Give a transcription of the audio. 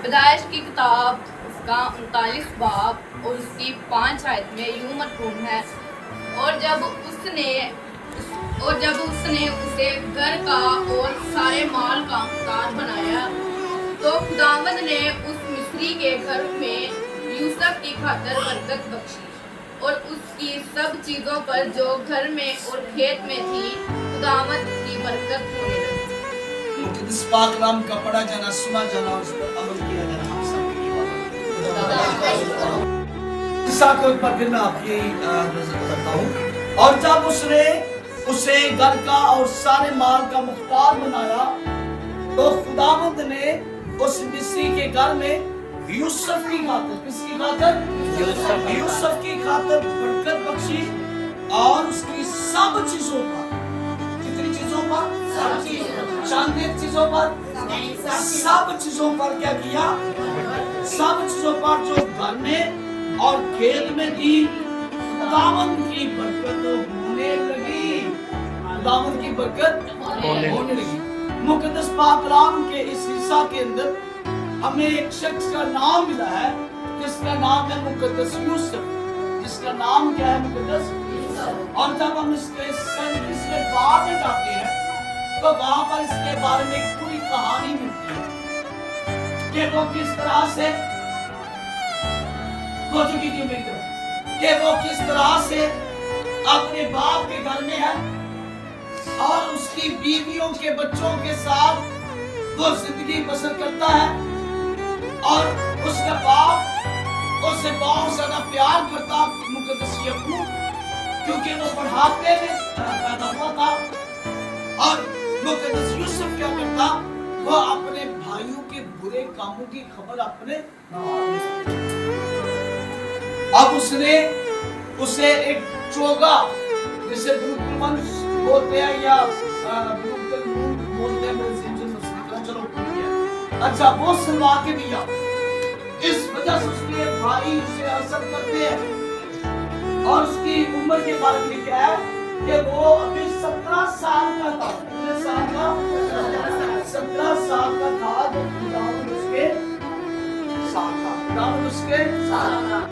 پیدائش کی کتاب اس کا 39 باب اور اس کی 5 آیت میں یوں مطلوب ہے، اور جب اس نے اسے گھر کا اور سارے مال کا مختار بنایا تو خداوند نے اس مصری کے گھر میں یوسف کی خاطر برکت بخشی، اور اس کی سب چیزوں پر جو گھر میں اور کھیت میں تھی خداوند کی برکت ہونے لگی۔ مقدس پاک کلام کا پڑھا جانا، سنا جانا اور اس پر عمل کیا جانا ہم سب کے لیے عیسیٰ کے اوپر پھر میں آپ کی نظر کرتا ہوں۔ اور جب اس نے اسے گھر کا اور سارے مال کا مختار بنایا تو خداوند نے اس مصری کے گھر میں یوسف کی خاطر، کس کی خاطر؟ یوسف کی خاطر برکت بخشی، اور اس کی سب چیزوں پر، کتنی چیزوں پر؟ چند ایک چیزوں پر، سب چیزوں پر کیا کیا؟ سب چیزوں پر جو گھر میں اور کھیت میں تھی خداوند کی برکت ہونے لگی، خداوند کی برکت ہونے لگی۔ مقدس پاک کلام کے اس حصہ کے اندر ہمیں ایک شخص کا نام ملا ہے جس کا نام ہے مقدس یوسف، جس کا نام کیا ہے؟ مقدس یوسف۔ اور جب ہم اس کے باب میں جاتے ہیں تو وہاں پر اس کے بارے میں ایک پوری کہانی ملتی ہے کہ وہ کس طرح سے اپنے باپ کے گھر میں ہے اور اس کی بیویوں کے بچوں کے ساتھ وہ زندگی بسر کرتا ہے، اور اس کا باپ اس سے بہت زیادہ پیار کرتا مقدس یعقوب، کیونکہ وہ بڑھاپے میں پیدا ہوا تھا۔ اور مقدس یوسف کیا کرتا؟ وہ اپنے بھائیوں کے برے کاموں کی خبر اپنے اب اس نے اسے ایک چوگا، جسے بولتے ہیں یا بولتے ہیں، چلو اچھا وہ سلوا کے دیا۔ اس وجہ سے اس کے بھائی اسے حسد کرتے ہیں، اور اس کی عمر کے بارے میں کیا ہے کہ وہ ابھی